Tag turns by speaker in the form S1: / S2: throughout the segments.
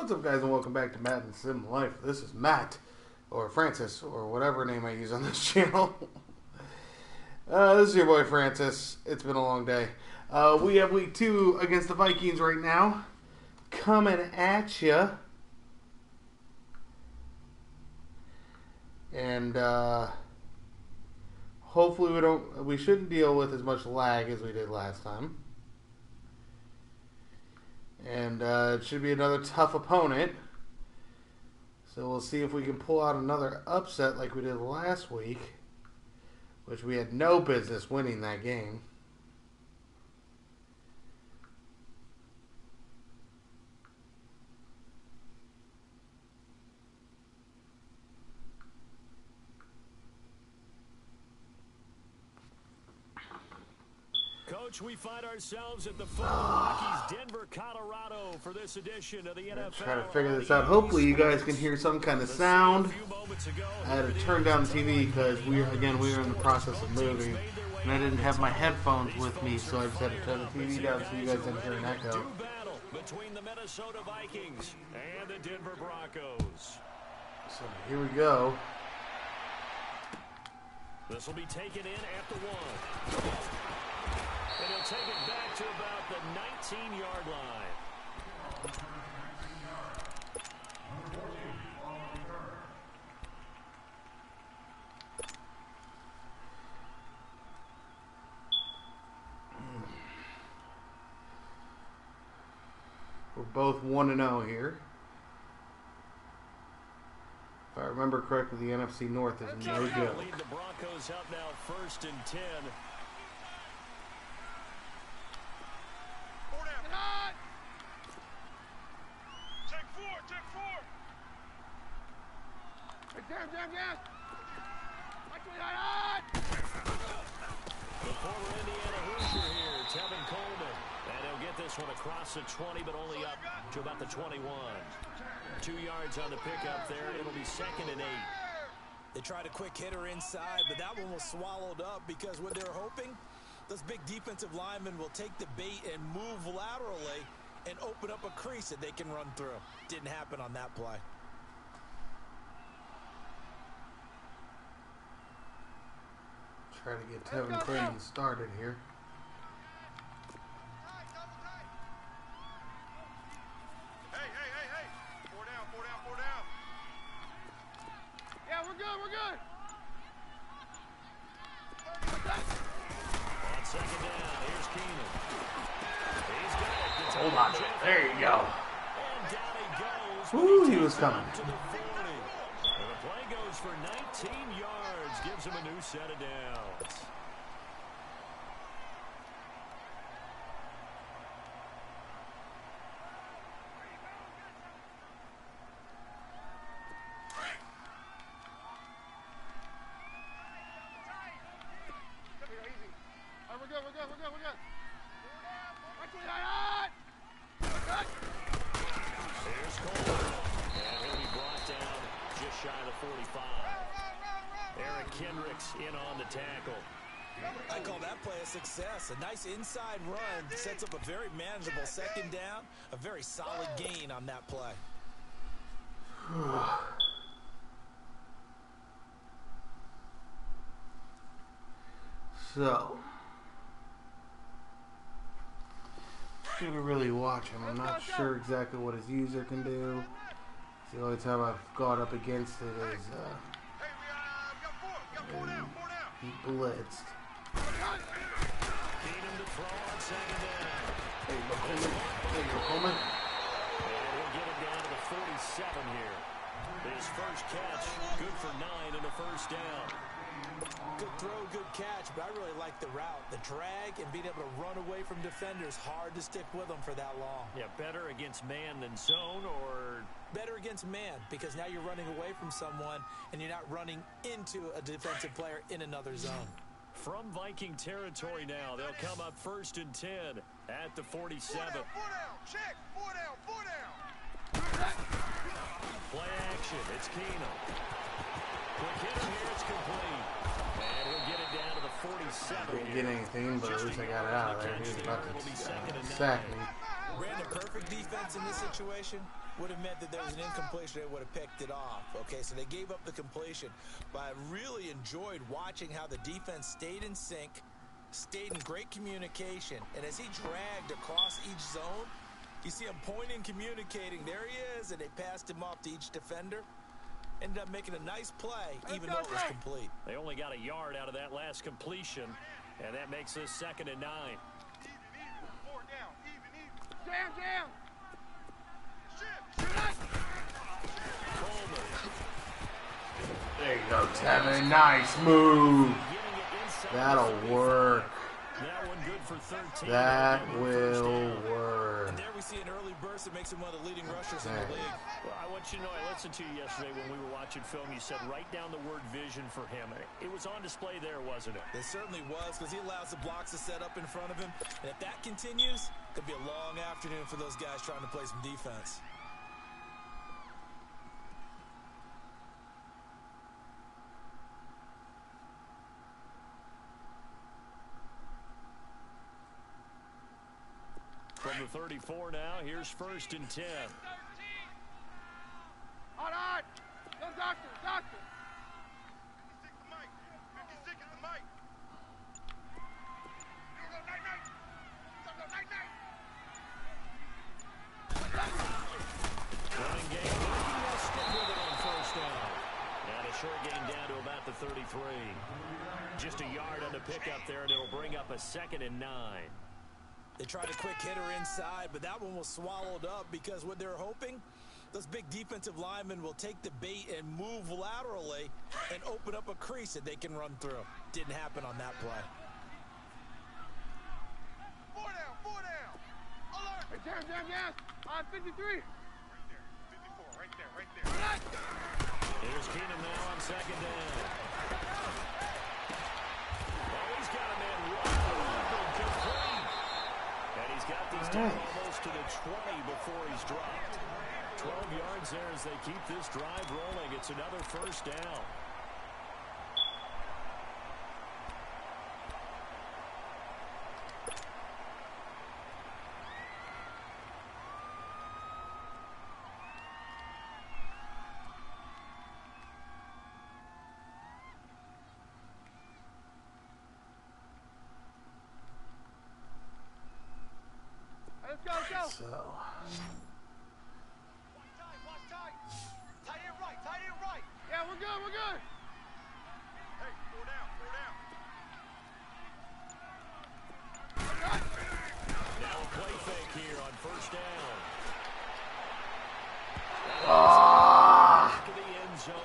S1: What's up, guys, and welcome back to Madden Sim Life. This is Matt, or Francis, or whatever name I use on this channel. This is your boy Francis. It's been a long day. We have week 2 against the Vikings right now. Coming at ya. And hopefully we shouldn't deal with as much lag as we did last time. And it should be another tough opponent. So we'll see if we can pull out another upset like we did last week, which we had no business winning that game.
S2: Coach, we find ourselves at the foot of the Rockies, Denver, Colorado, for this edition of the NFL.
S1: Trying to figure this out. Hopefully, you guys can hear some kind of sound. I had to turn down the TV because we were in the process of moving, and I didn't have my headphones with me, so I just had to turn the TV down so you guys didn't hear an echo.
S2: Between the Minnesota Vikings and the Denver Broncos.
S1: So here we go.
S2: This will be taken in at the 1. And he'll take it back to about the 19-yard line.
S1: We're both 1-0 here. If I remember correctly, the NFC North is no joke.
S2: Lead the Broncos up now, 1st and 10. The former Indiana Hoosier here, Tevin Coleman. And he'll get this one across the 20, but only up to about the 21. 2 yards on the pickup there. It'll be 2nd and 8.
S3: They tried a quick hitter inside, but that one was swallowed up because what they're hoping, those big defensive linemen will take the bait and move laterally and open up a crease that they can run through. Didn't happen on that play.
S1: Try to get Tevin Coleman started here.
S4: Hey. 4 down. Yeah, we're good.
S2: On 2nd down, here's Keenan. He's got it.
S1: Hold on. There you go.
S2: And down he goes.
S1: Woo, he was coming.
S2: To the 40. And the play goes for 19 yards. Gives him a new set of downs.
S4: We're good.
S2: Here's Coleman. And he'll be brought down just shy of the 45. Eric Kendricks in on the tackle.
S3: I call that play a success. A nice inside run sets up a very manageable 2nd down. A very solid gain on that play.
S1: So, should really watch him. I'm not sure exactly what his user can do. It's the only time I've gone up against it is he blitzed.
S2: Keenan to throw on 2nd down.
S1: There you go, Coleman.
S2: And he'll get it down to the 47 here. His first catch, good for 9 and a 1st down.
S3: Good throw, good catch, but I really like the route. The drag and being able to run away from defenders, hard to stick with them for that long.
S2: Yeah, better against man than zone, or
S3: better against man, because now you're running away from someone and you're not running into a defensive player in another zone.
S2: From Viking territory now, they'll come up 1st and 10 at the 47.
S4: 4 down, check, 4 down.
S2: Play action, it's Keenan. Quick hitter here, it's complete. And he'll get it down to the 47.
S1: Didn't get anything, but at least I got it out of there. He was about to sack me.
S3: Ran the perfect defense in this situation. would have meant that there was an incompletion. They would have picked it off. Okay, so they gave up the completion. But I really enjoyed watching how the defense stayed in sync, stayed in great communication. And as he dragged across each zone, you see him pointing, communicating. There he is, and they passed him off to each defender. Ended up making a nice play, even though it was complete.
S2: They only got a yard out of that last completion, and that makes this 2nd and 9.
S4: Even. 4 down. Even. Jam. Shift.
S2: Coleman.
S1: There you go, Tevin. Nice move. That'll work.
S2: That one good for 13.
S1: That will work.
S3: And there we see an early burst that makes him one of the leading rushers in the league.
S2: Well, I want you to know, I listened to you yesterday when we were watching film. You said write down the word vision for him. It was on display there, wasn't it?
S3: It certainly was, because he allows the blocks to set up in front of him. And if that continues, it could be a long afternoon for those guys trying to play some defense.
S2: From the 34 now, here's 1st and 10.
S4: All right. Go, doctor. 56 the mic. 56 is the mic. Go, night. Go, night.
S2: Running game. He'll stick with it on 1st down. And a short gain down to about the 33. Just a yard on the pickup there, and it'll bring up a 2nd and 9.
S3: They tried a quick hitter inside, but that one was swallowed up because what they're hoping, those big defensive linemen will take the bait and move laterally and open up a crease that they can run through. Didn't happen on that play.
S4: 4 down. Alert. Hey, jam. On 53. Right there. 54. Right there.
S2: Here's Keenum now on 2nd down. Oh, he's got a man right complete. And he's got this down almost to the 20 before he's dropped. 12 yards there as they keep this drive rolling. It's another 1st down.
S4: Let's go.
S1: So.
S4: Watch tight. Tight end right. Yeah, we're good. Hey, 4 down.
S2: Now a play fake here on 1st down.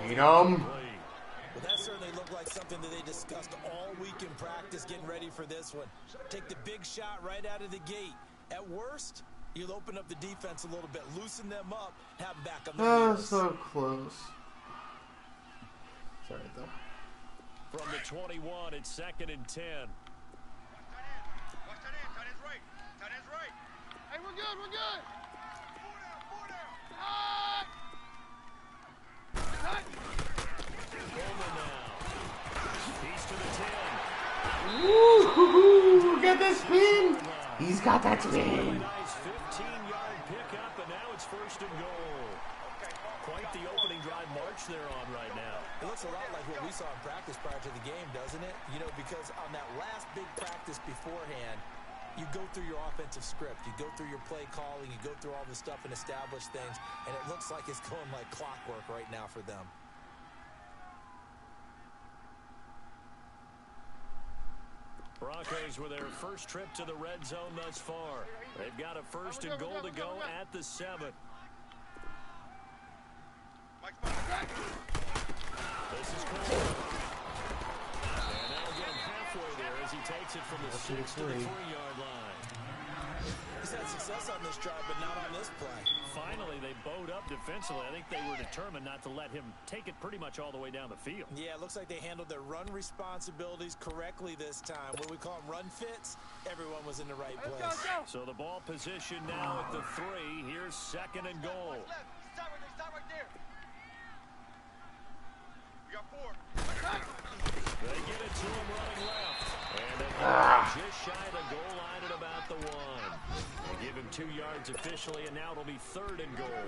S1: Keenum.
S3: Well, that certainly looked like something that they discussed all week in practice, getting ready for this one. Take the big shot right out of the gate. At worst, you'll open up the defense a little bit, loosen them up, have them back on their heels.
S1: So close. Sorry, though.
S2: From the 21, it's 2nd and 10.
S4: Watch tight end's right. Hey, we're good. 4 down.
S2: Coleman now. He's to the 10.
S1: Woo! Look at this spin. He's got that spin.
S2: Nice 15-yard pickup, and now it's 1st and goal. Quite the opening drive march they're on right now.
S3: It looks a lot like what we saw in practice prior to the game, doesn't it? You know, because on that last big practice beforehand, you go through your offensive script, you go through your play calling, you go through all the stuff and establish things, and it looks like it's going like clockwork right now for them.
S2: Broncos with their first trip to the red zone thus far. They've got a 1st and goal to go at the 7. This is Coleman. And that'll get him halfway there as he takes it from the 6 to the 3-yard line.
S3: He's had success on this drive, but not on this play.
S2: Finally, they bowed up defensively. I think they were determined not to let him take it pretty much all the way down the field.
S3: Yeah, it looks like they handled their run responsibilities correctly this time. What we call them run fits, everyone was in the right place.
S2: So the ball position now at the 3. Here's 2nd and goal.
S4: Stop right there. We got 4.
S2: They get it to him running left. And they get just shy of the goal line at about the 1. They give him 2 yards officially, and now it'll be 3rd and goal.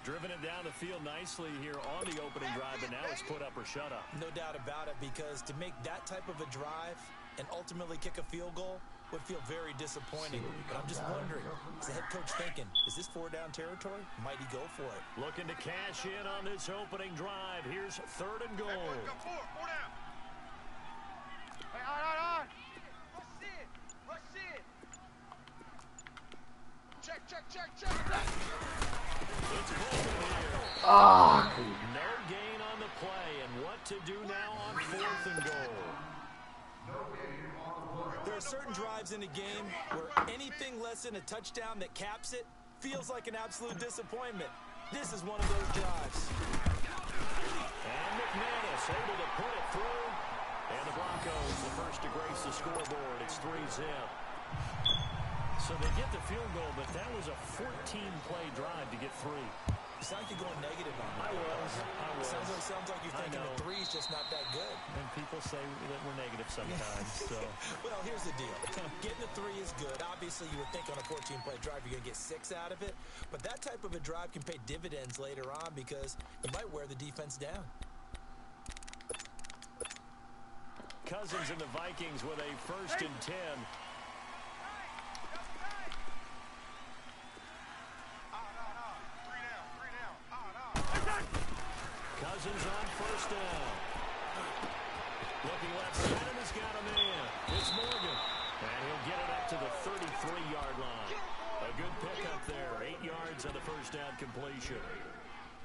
S2: Driven it down the field nicely here on the opening drive, but now it's put up or shut up.
S3: No doubt about it, because to make that type of a drive and ultimately kick a field goal would feel very disappointing. But I'm just wondering, is the head coach thinking, is this 4-down territory? Might he go for it?
S2: Looking to cash in on this opening drive. Here's 3rd and goal.
S4: Hey, got 4 down. Hey, on. Rush in. Check.
S2: It's Coleman here.
S1: Ah.
S2: No gain on the play, and what to do now on 4th and goal.
S3: There are certain drives in a game where anything less than a touchdown that caps it feels like an absolute disappointment. This is one of those drives.
S2: And McManus able to put it through. And the Broncos, the first to grace the scoreboard. It's 3-zip. So they get the field goal, but that was a 14-play drive to get 3.
S3: You sound like you're going negative on me.
S2: I was.
S3: Sounds like you're thinking the 3's just not that good.
S2: And people say that we're negative sometimes. So.
S3: Well, here's the deal. Getting the 3 is good. Obviously, you would think on a 14-play drive you're going to get 6 out of it. But that type of a drive can pay dividends later on because it might wear the defense down.
S2: Cousins and the Vikings with a 1st and 10. Cousins on 1st down. Looking left side, and he's got a man. It's Morgan. And he'll get it up to the 33-yard line. A good pickup there. 8 yards on the 1st down completion.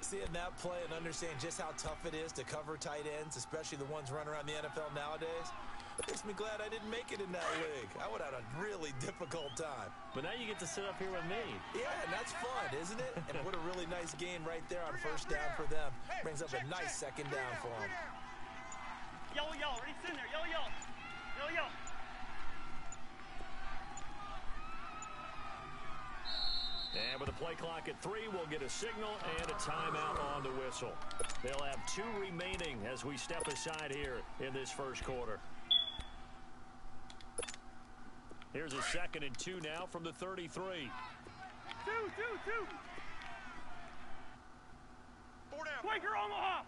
S3: Seeing that play and understanding just how tough it is to cover tight ends, especially the ones running around the NFL nowadays, makes me glad I didn't make it in that league. I would have had a really difficult time.
S2: But now you get to sit up here with me.
S3: Yeah, and that's fun, isn't it? And what a really nice game right there on 1st down for them. Brings up a nice 2nd down for them.
S5: Yellow, Reed's in there. Yellow.
S2: And with the play clock at 3, we'll get a signal and a timeout on the whistle. They'll have 2 remaining as we step aside here in this 1st quarter. Here's a 2nd and 2 now from the 33.
S5: 2.
S4: 4 down.
S5: Quaker Omaha.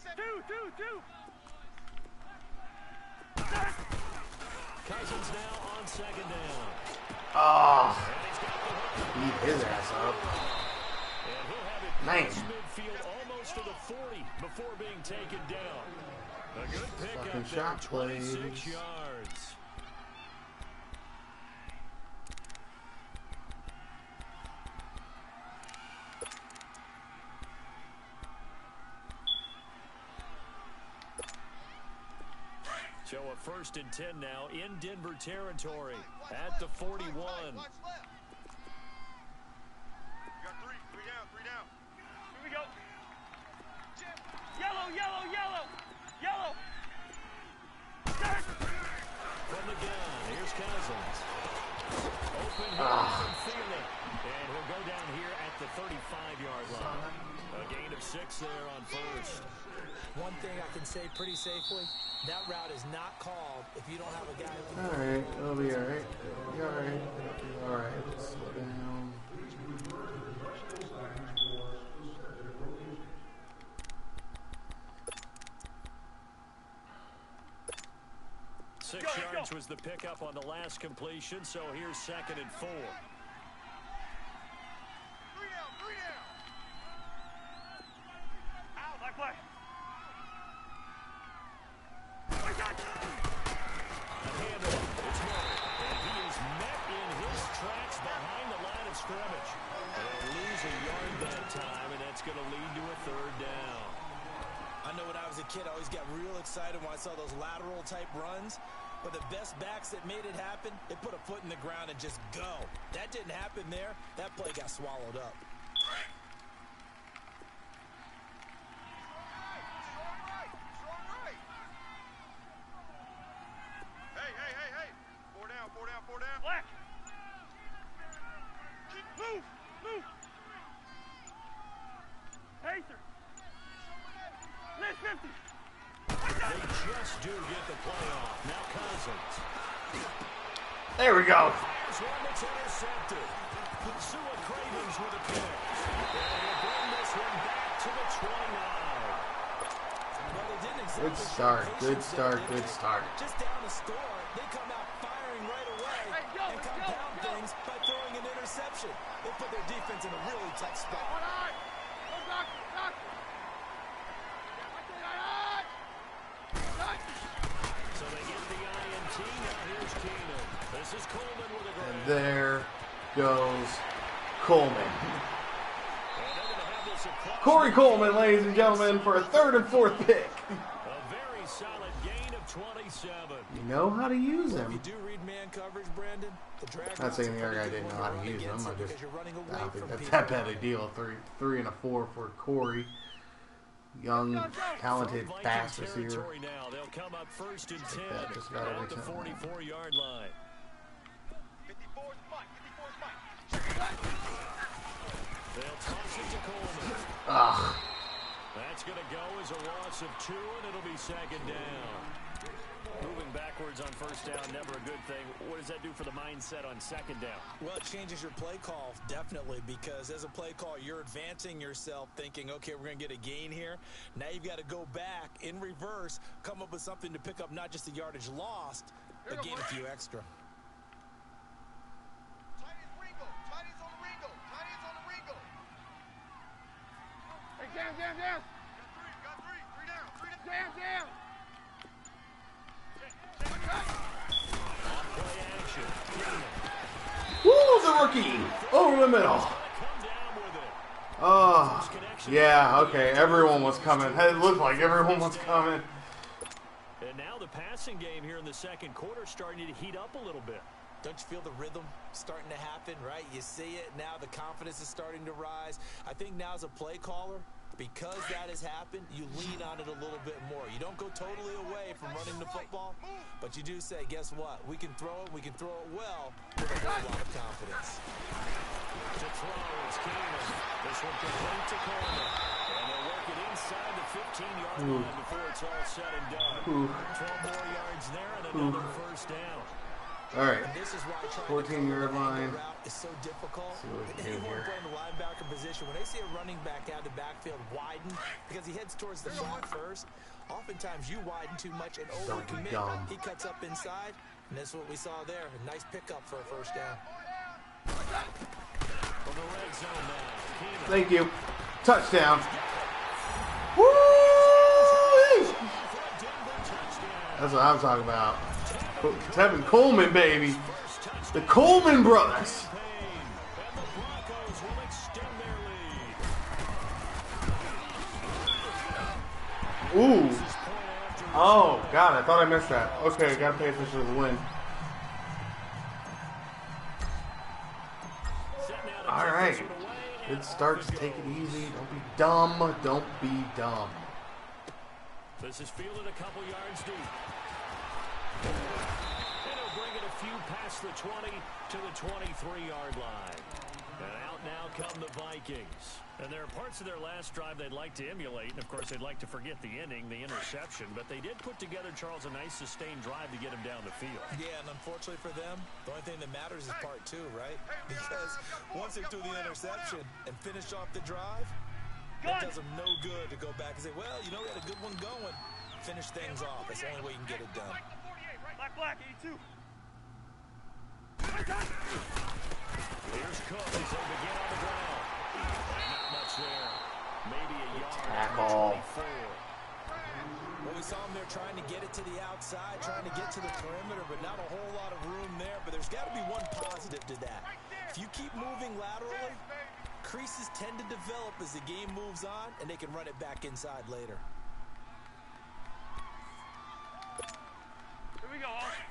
S5: 2.
S2: Cousins now on 2nd down.
S1: Oh.
S2: And he's got the
S1: Beat his ass up.
S2: And he'll have it
S1: Man.
S2: past midfield almost to the 40 before being taken down. A good
S1: Fucking
S2: pickup there,
S1: shot
S2: 26
S1: plays.
S2: yards. So a 1st and 10 now in Denver territory at the 41.
S4: Watch left. You got 3 down.
S5: Here we go. Yellow.
S2: From the gun, here's Cousins. Open here, open field. And he'll go down here at the 35-yard line. A gain of 6 there on 1st.
S3: One thing I can say pretty safely, that route is not called if you don't have a guy who can
S1: Alright, it'll be alright. Be alright. Alright, slow down.
S2: 6 yards was the pickup on the last completion, so here's 2nd and 4.
S4: 3 down.
S5: Out, that play.
S2: A handoff. It's Murray. And he is met in his tracks behind the line of scrimmage. They'll lose a yard that time, and that's going to lead to a 3rd down.
S3: I know when I was a kid, I always got real excited when I saw those lateral type runs. But the best backs that made it happen, they put a foot in the ground and just go. That didn't happen there. That play got swallowed up.
S4: Strong right. Hey. 4 down.
S5: Black. Move. Pacer.
S2: do get the play off. Now Cousins.
S1: There we go.
S2: Here's one that's intercepted. Sua Cravens with a pick. And he'll bring this one back to the 29.
S3: Well, they didn't exactly
S1: Good start. Good start. Good start.
S3: Just down the score, they come out firing right away and compound things by throwing an interception. They put their defense in a really tough spot.
S2: So they get the INT. Now here's Keenan. This is Coleman with a grab.
S1: And there goes Coleman.
S2: And they're going to have this across.
S1: Corey Coleman, ladies and gentlemen, for a 3rd and 4th pick.
S2: A very solid gain of 27.
S1: You know how to use
S3: If
S1: him.
S3: you do read man coverage, Brandon, the drag
S1: Not saying the other guy didn't know how to use them. I don't think that's that bad a deal. Three and a 4 for Corey. Young, talented,
S2: From
S1: fast
S2: Viking
S1: receiver.
S2: territory now. They'll come up 1st and 10
S1: that just got
S2: at
S1: every
S2: the
S1: time.
S2: 44-yard line.
S4: 54 spike. 54 spike.
S2: They'll toss it to Coleman.
S1: Ugh.
S2: That's going to go as a loss of 2, and it'll be 2nd down. Moving backwards on 1st down, never a good thing. What does that do for the mindset on 2nd down?
S3: Well, it changes your play call, definitely, because as a play call, you're advancing yourself thinking, okay, we're going to get a gain here. Now you've got to go back in reverse, come up with something to pick up not just the yardage lost, but gain a few extra.
S4: Tiny's Ringo. Tiny's on the Ringo. Tiny's on the Ringo. Hey, jam. Got three. Three down. Jam.
S2: Play action.
S1: Woo, the rookie over the middle.
S2: Come down with it.
S1: Oh, yeah, okay. Everyone was coming. It looked like everyone was coming.
S2: And now the passing game here in the 2nd quarter starting to heat up a little bit.
S3: Don't you feel the rhythm starting to happen, right? You see it, now the confidence is starting to rise. I think now as a play caller, because that has happened, you lean on it a little bit more. You don't go totally away from running the football, but you do say, guess what? We can throw it well with a whole lot of confidence.
S2: To throw, it's Keenan. This one complete to Coleman. And they'll work it inside the 15-yard line before it's all said and done. 12 more yards there and another 1st down.
S1: All right,
S3: This is why
S1: 14-yard line.
S3: route is so difficult.
S1: See what we can do
S3: Anyone
S1: here.
S3: playing the linebacker position, when they see a running back out of the backfield widen because he heads towards the flat first, oftentimes you widen too much and
S1: Don't be
S3: overcommit.
S1: dumb.
S3: He cuts up inside, and that's what we saw there. A nice pickup for a 1st down.
S2: From the red zone now, Keenan.
S1: Thank you. Touchdown. Woo! That's what I'm talking about. Tevin Coleman, baby. The Coleman brothers.
S2: And the Broncos will extend their lead.
S1: Ooh. Oh, God, I thought I missed that. Okay, gotta pay attention to the win. All right. Good start. Take it easy. Don't be dumb. Don't be dumb.
S2: This is fielded a couple yards deep. And he'll bring it a few past the 20 to the 23-yard line. And out now come the Vikings. And there are parts of their last drive they'd like to emulate. And, of course, they'd like to forget the inning, the interception. But they did put together, Charles, a nice sustained drive to get him down the field.
S3: Yeah, and unfortunately for them, the only thing that matters is part 2, right? Because once they threw the interception and finished off the drive, that does them no good to go back and say, well, you know, we had a good one going. Finish things off. That's the only way you can get it done.
S5: Black, 82.
S2: Here's Cook as they begin on the ground. Not much there. Maybe a yard.
S1: Tackle.
S2: 24.
S3: Well, we saw them there trying to get it to the outside, trying to get to the perimeter, but not a whole lot of room there. But there's got to be one positive to that. If you keep moving laterally, creases tend to develop as the game moves on, and they can run it back inside later.
S5: Here we go, Austin.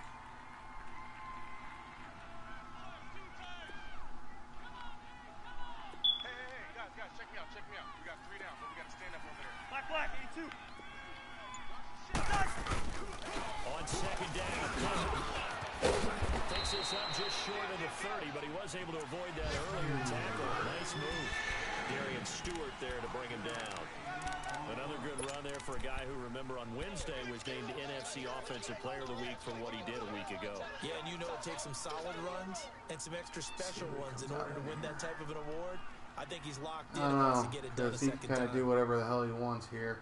S4: Hey, guys, check me out. We got 3 down, but we got to stand up over there.
S5: Black, 82.
S2: On 2nd down, takes this up just short of the 30, but he was able to avoid that earlier tackle. Nice move. Darian Stewart there to bring him down. Another good run there for a guy who, remember, on Wednesday was named NFC Offensive Player of the Week for what he did a week ago.
S3: Yeah, and you know it takes some solid runs and some extra special ones in order to win that type of an award. I think he's locked in and wants to get it done a second time.
S1: He can kind of do whatever the hell he wants here.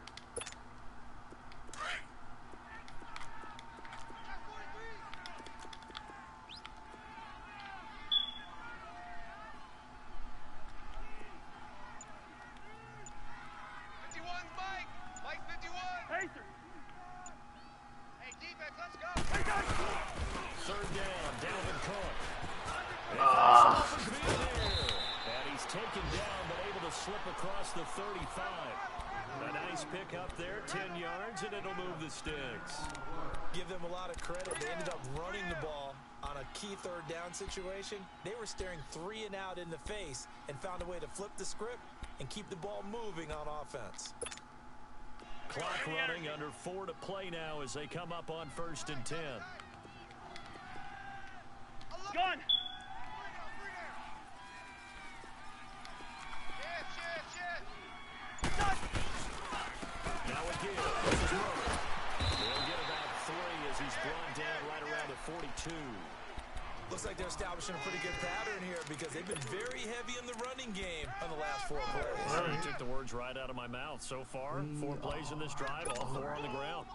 S2: Taken down, but able to slip across the 35. A nice pick up there, 10 yards, and it'll move the sticks.
S3: Give them a lot of credit. They ended up running the ball on a key third down situation. They were staring 3 and out in the face and found a way to flip the script and keep the ball moving on offense.
S2: Clock running, under 4 to play now as they come up on 1st and 10.
S5: Gun!
S2: Now again, this is Murray. They'll get about 3 as he's brought down right around the 42.
S3: Looks like they're establishing a pretty good pattern here because they've been very heavy in the running game on the last 4 plays.
S2: You took the words right out of my mouth. So far, 4 plays in this drive, all 4 on the ground.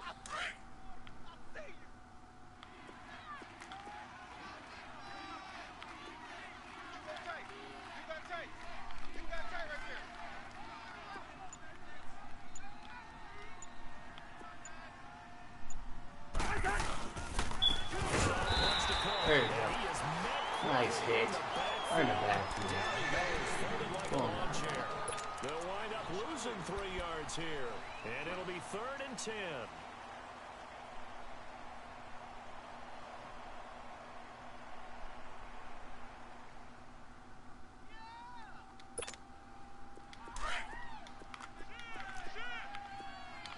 S1: There you go. Nice hit. Right in the back.
S2: They'll wind up losing 3 yards here, and it'll be 3rd and 10.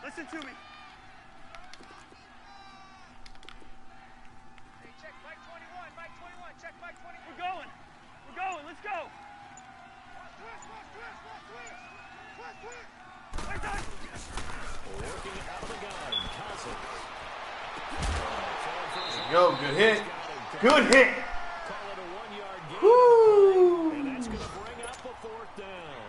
S5: Listen to me. We're going, let's go!
S2: Working out of the gun, Cousins.
S1: Go, good hit. Good hit.
S2: Call it a 1-yard gain.
S1: Woo!
S2: And that's going to bring up a 4th down.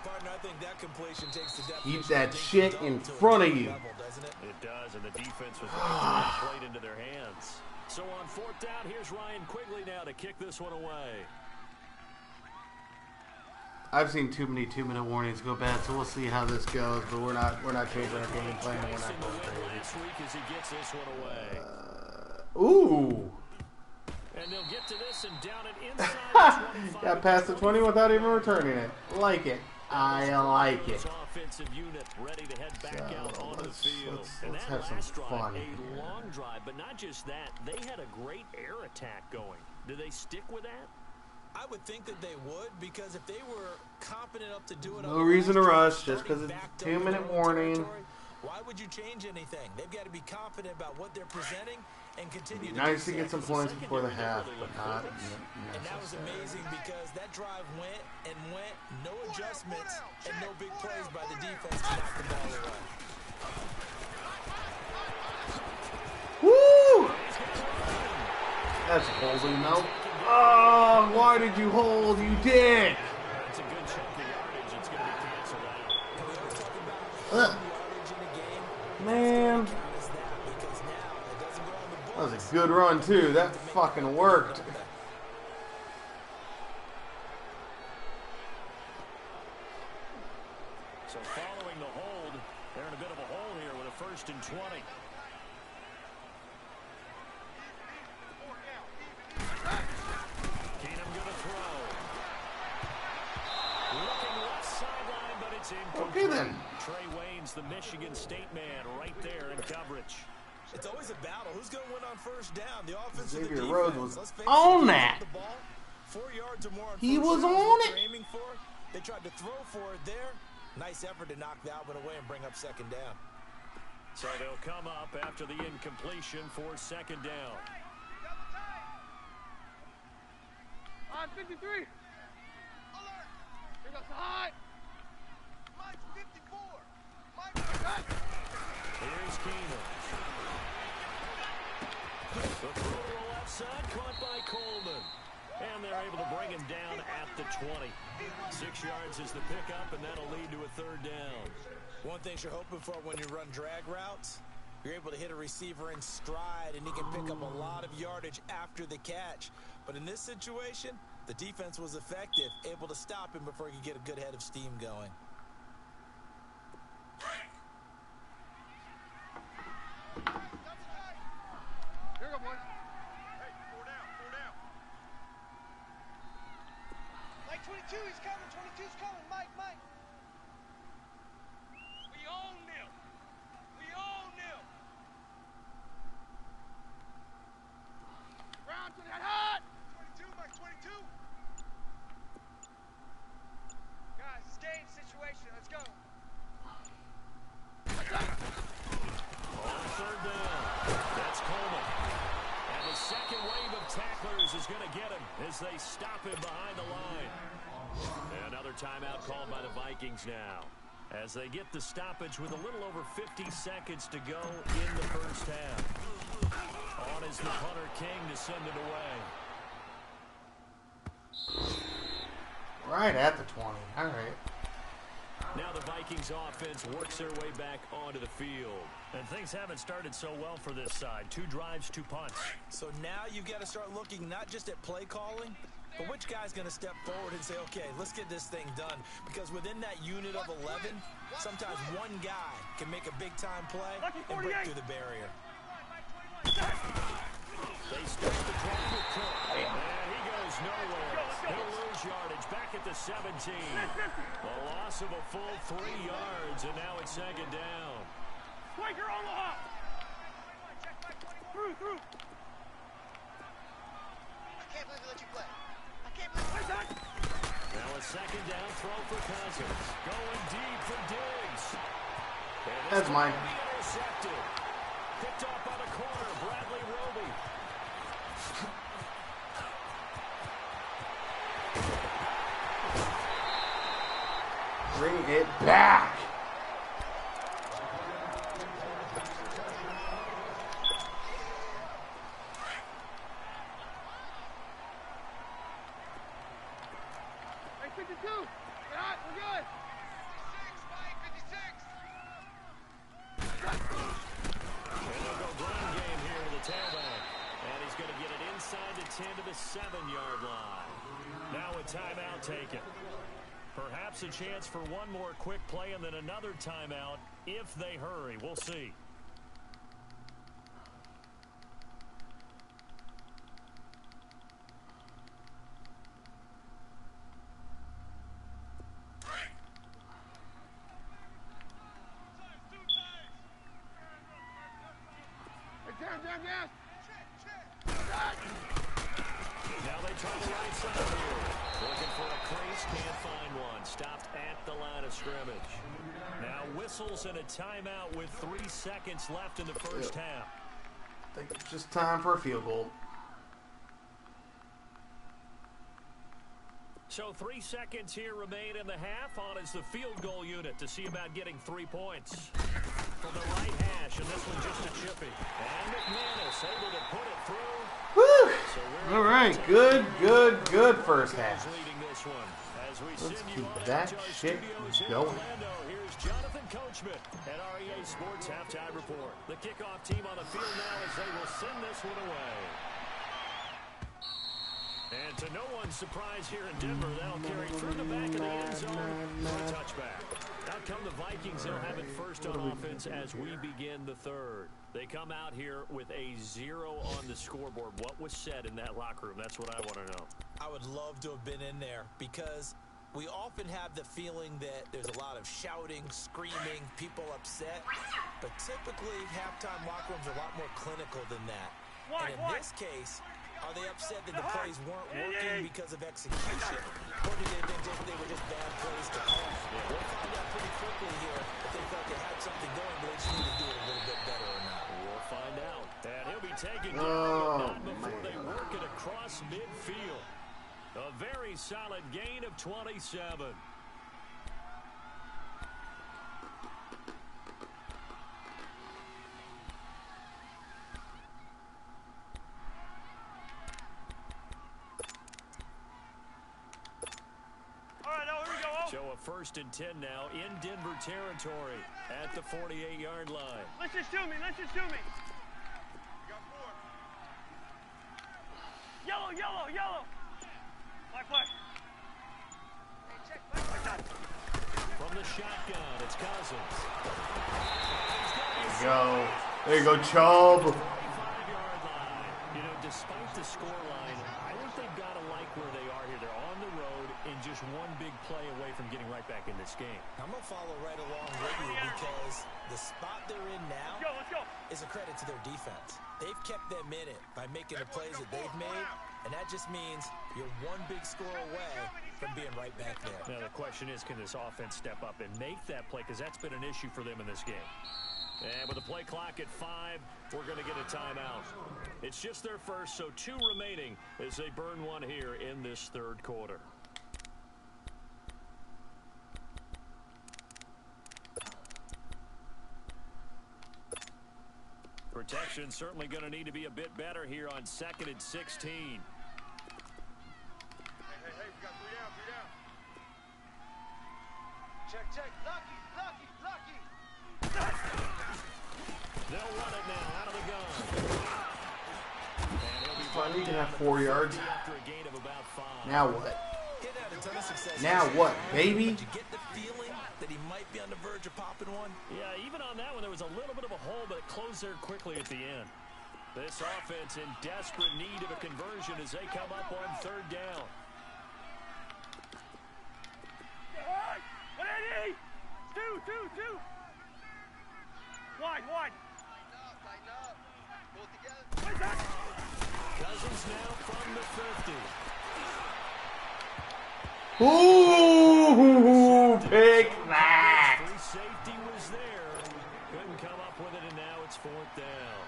S3: Partner, I think that completion takes the definition.
S1: Keep that shit in front of you.
S2: It does, and the defense was ready to play it into their hands. So on 4th down, here's Ryan Quigley now to kick this one away.
S1: I've seen too many 2-minute warnings go bad, so we'll see how this goes. But we're not changing our game plan. We're not going crazy.
S2: Last week as he gets this one away.
S1: Ooh.
S2: And they'll get to this and down it inside the 25.
S1: Got past the 20 without even returning it. Like it. I like it.
S2: Offensive unit ready to head back out onto the field.
S1: Let's have some fun.
S2: A long drive, but not just that. They had a great air attack going. Do they stick with that?
S3: I would think that they would, because if they were confident enough to do it,
S1: no reason to rush just because it's a 2-minute warning.
S3: Why would you change anything? They've got to be confident about what they're presenting and continue.
S1: It'd be nice to get some points before the half, but not
S3: necessary. And that was amazing because that drive went and went, no adjustments and no big plays by the defense to knock the ball away.
S1: Woo! That's holding though. Oh, why did you hold, you dick?
S2: It's a good chunk of yardage. It's going to be canceled out.
S3: We always talk about yardage in a game.
S1: Man. That was a good run, too. That fucking worked.
S2: So following the hold, they're in a bit of a hole here with a 1st and 20. Keenum going to throw. Looking left sideline, but it's incomplete.
S1: Okay, then.
S2: Trey Wayne's the Michigan State man right there in coverage.
S3: It's always a battle. Who's going to win on 1st down? The offense or the
S1: Xavier
S3: defense?
S1: Rhodes was
S3: Let's face
S1: on
S3: it,
S1: that.
S3: the ball 4 yards or more on
S1: He
S3: 1st
S1: was
S3: down is
S1: on
S3: what
S1: it.
S3: they're aiming for. They tried to throw for it there. Nice effort to knock that one away and bring up 2nd down.
S2: So they'll come up after the incompletion for 2nd down.
S4: On 53. go so high.
S6: Mike's 54. Mike.
S2: Here's Keenan. The throw to the left side, caught by Coleman. And they're able to bring him down at the 20. 6 yards is the pickup, and that'll lead to a third down.
S3: One thing you're hoping for when you run drag routes, you're able to hit a receiver in stride, and he can pick up a lot of yardage after the catch. But in this situation, the defense was effective, able to stop him before he could get a good head of steam going.
S4: Here we go, boys.
S6: Hey, 4 down, 4 down.
S7: Mike 22, he's coming. 22's coming. Mike.
S4: We own them. We own them. Round to that hot.
S6: 22, Mike, 22.
S7: Guys, it's game situation. Let's go.
S2: On third down, that's Coleman. And the second wave of tacklers is going to get him as they stop him behind the line. And another timeout called by the Vikings now, as they get the stoppage with a little over 50 seconds to go in the first half. On is the punter King to send it away.
S1: Right at the 20. All right.
S2: Now the Vikings offense works their way back onto the field. And things haven't started so well for this side. 2 drives, 2 punts.
S3: So now you've got to start looking not just at play calling, but which guy's going to step forward and say, okay, let's get this thing done. Because within that unit of 11, sometimes one guy can make a big-time play and break through the barrier.
S2: They start the drive with Cook. And he goes nowhere. He'll lose yardage back at the 17. A loss of a full 3 yards, and now it's second down.
S5: Striker on the hop. Through.
S7: I can't believe we let you play. I can't believe
S2: Now a second down throw for Cousins. Going deep for Diggs. And
S1: That's mine.
S2: Intercepted. Picked off by the corner, Bradley Roby.
S1: Bring it back.
S4: Hey, 52. Get hot. We're good.
S6: 56, Mike, 56.
S2: And they'll go ground game here to the tailback. And he's going to get it inside the 10 to the 7-yard line. Now a timeout taken. Perhaps a chance for one more quick play and then another timeout if they hurry. We'll see.
S4: Hey, jam.
S2: Now they try the right side here. Looking for a crease, can't find one. Stopped at the line of scrimmage. Now whistles and a timeout with 3 seconds left in the first half.
S1: I think it's just time for a field goal.
S2: So 3 seconds here remain in the half. On is the field goal unit to see about getting 3 points. From the right hash, and this one just a chippy. And McManus able to put it through.
S1: Woo!
S2: So
S1: All right, good first half.
S2: Leading this one. As we
S1: Let's
S2: send
S1: keep
S2: you on
S1: that
S2: to our
S1: shit
S2: studios in
S1: going.
S2: Orlando. Here's Jonathan Coachman at REA Sports Halftime Report. The kickoff team on the field now as they will send this one away. And to no one's surprise here in Denver, that'll carry through the back of the end zone for a touchback. Out come the Vikings. They'll have it first on offense as we begin the third. They come out here with a 0 on the scoreboard. What was said in that locker room? That's what I want to know.
S3: I would love to have been in there because we often have the feeling that there's a lot of shouting, screaming, people upset. But typically, halftime locker rooms are a lot more clinical than that. And in this case, are they upset that the plays weren't working because of execution? Or do they think they were just bad plays to call? We'll find out pretty quickly here if they felt they had something going, but they just need to do it a little bit better or not.
S2: We'll find out. And he'll be taken down, but not before they work it across midfield. A very solid gain of 27. So a 1st and 10 now in Denver territory at the 48-yard line.
S5: Listen to me. Listen to me.
S6: You got 4.
S5: Yellow, yellow, yellow. Flag, flag.
S7: Hey, check, flag.
S2: From the shotgun, it's Cousins.
S1: There you go. There you go, Chubb.
S2: 45-yard line. You know, despite the scoreline, I think they've got to like where they are here. They're on the road and just one big play away from getting right back in this game.
S3: I'm going to follow right along with you because the spot they're in now
S5: Let's go.
S3: is a credit to their defense. They've kept them in it by making the plays that they've made, and that just means you're one big score away from being right back there.
S2: Now, the question is, can this offense step up and make that play? Because that's been an issue for them in this game. And with the play clock at 5, we're going to get a timeout. It's just their first, so 2 remaining as they burn one here in this 3rd quarter. Protection certainly going to need to be a bit better here on 2nd and 16.
S6: Hey, we got 3 down, 3 down.
S7: Check, check. Lucky, lucky, lucky.
S2: They'll run it now out of the gun. And he'll be
S1: Fine, we can have 4 yards.
S2: after a gain of about 5.
S1: Now what?
S3: He'd had a ton of success
S1: Now
S3: this
S1: what,
S3: season,
S1: baby?
S3: But you get the feeling that he might be on the verge of popping one.
S2: Yeah, even on that one, there was a little bit of a hole, but it closed there quickly at the end. This offense in desperate need of a conversion as they come up on 3rd down.
S5: 180. 2. Wide.
S6: Tighten up. Pull it together.
S5: Where's that?
S2: Cousins now from the 50.
S1: Ooh, pick that.
S2: Free safety was there. Couldn't come up with it, and now it's 4th down.